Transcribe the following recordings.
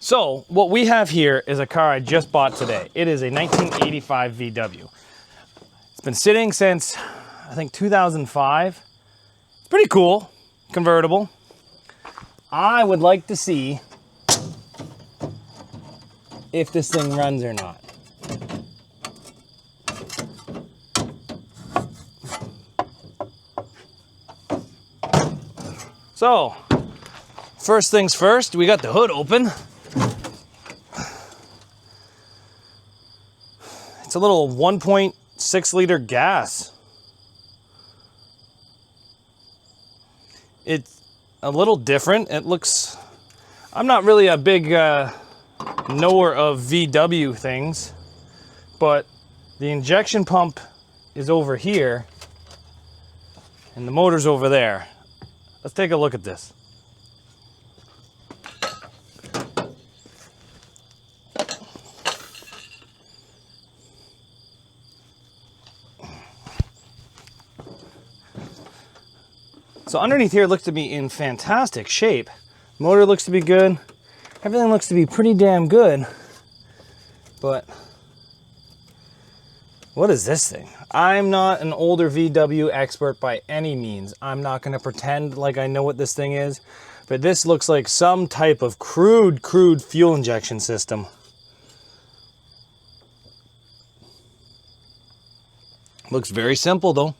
So what we have here is a car I just bought today. It is a 1985 VW. It's been sitting since, I think, 2005. It's pretty cool, convertible. I would like to see if this thing runs or not. So, first things first, we got the hood open. It's a little 1.6 liter gas. It's a little different. It looks, I'm not really a big knower of VW things, but the injection pump is over here and the motor's over there. Let's take a look at this. So underneath here looks to be in fantastic shape. Motor looks to be good. Everything looks to be pretty damn good. But what is this thing? I'm not an older VW expert by any means. I'm not going to pretend like I know what this thing is. But this looks like some type of crude fuel injection system. Looks very simple though.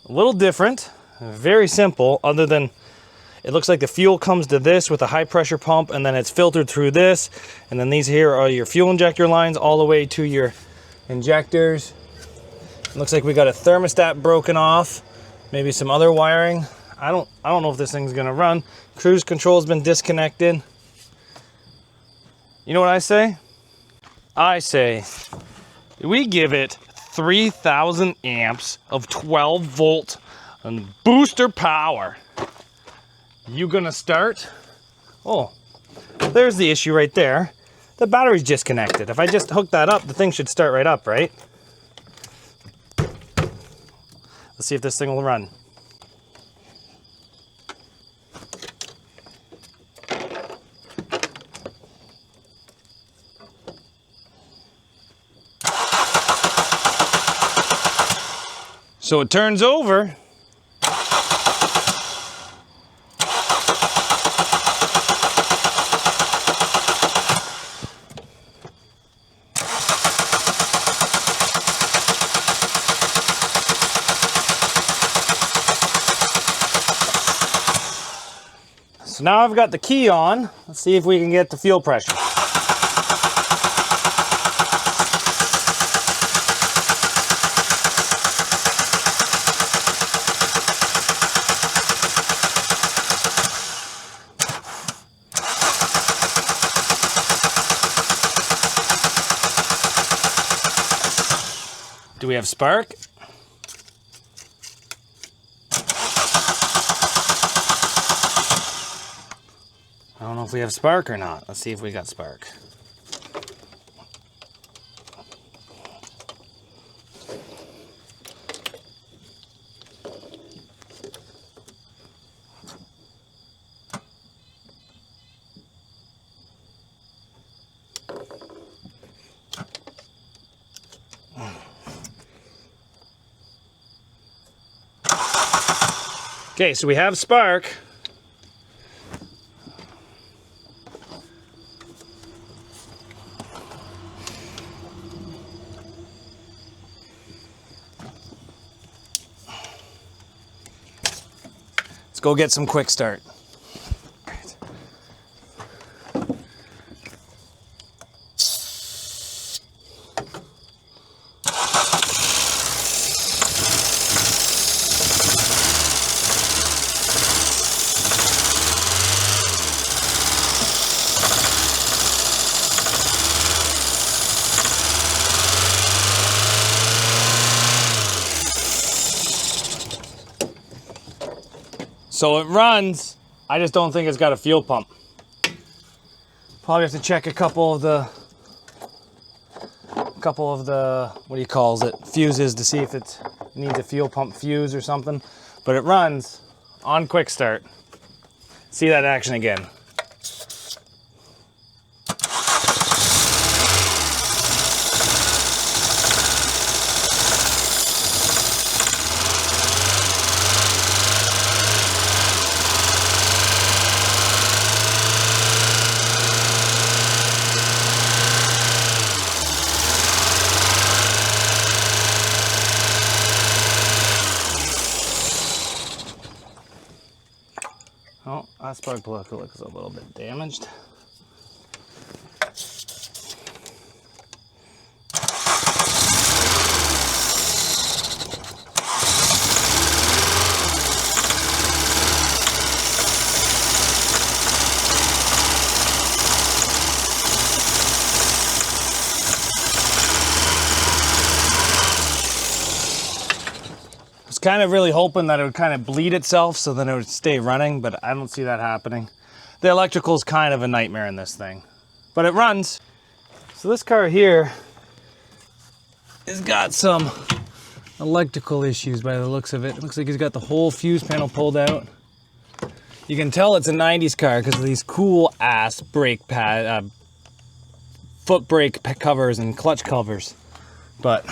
A little different, very simple, other than it looks like the fuel comes to this with a high pressure pump and then it's filtered through this, and then these here are your fuel injector lines all the way to your injectors. It looks like we got a thermostat broken off, maybe some other wiring. I don't know if this thing's gonna run. Cruise control's been disconnected. You know what I say? I say we give it 3,000 amps of 12 volt and booster power. You gonna start? Oh, there's the issue right there. The battery's disconnected. If I just hook that up, the thing should start right up, right? Let's see if this thing will run. So it turns over. So now I've got the key on. Let's see if we can get the fuel pressure. Do we have spark? I don't know if we have spark or not. Let's see if we got spark. Okay, so we have spark. Let's go get some quick start. So it runs, I just don't think it's got a fuel pump. Probably have to check a couple of the, what do you call it, fuses to see if it needs a fuel pump fuse or something. But it runs on quick start. See that action again. That spark plug looks a little bit damaged. Kind of really hoping that it would kind of bleed itself so then it would stay running, but I don't see that happening. The electrical is kind of a nightmare in this thing, but it runs. So this car here has got some electrical issues by the looks of it. It looks like he's got the whole fuse panel pulled out. You can tell it's a 90s car because of these cool ass brake pad, foot brake covers and clutch covers, but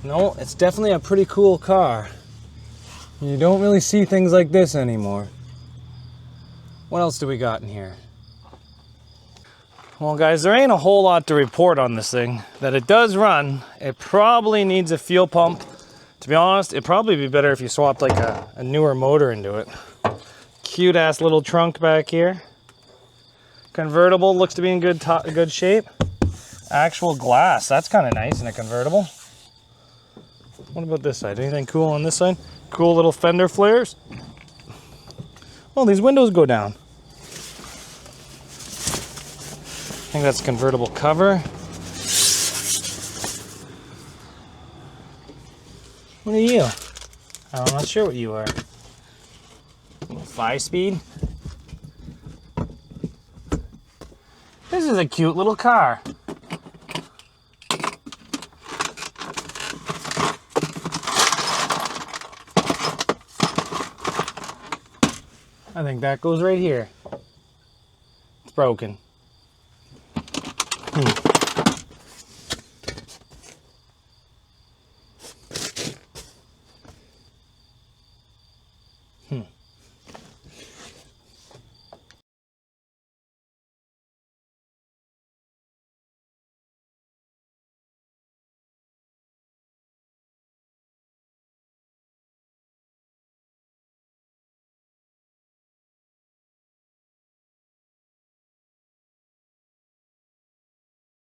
no, it's definitely a pretty cool car. You don't really see things like this anymore. What else do we got in here? Well, guys, there ain't a whole lot to report on this thing. That it does run. It probably needs a fuel pump. To be honest, it'd probably be better if you swapped like a newer motor into it. Cute ass little trunk back here. Convertible looks to be in good shape. Actual glass, that's kind of nice in a convertible. What about this side? Anything cool on this side? Cool little fender flares. Oh, these windows go down. I think that's a convertible cover. What are you? I'm not sure what you are. 5-speed? This is a cute little car. I think that goes right here. It's broken.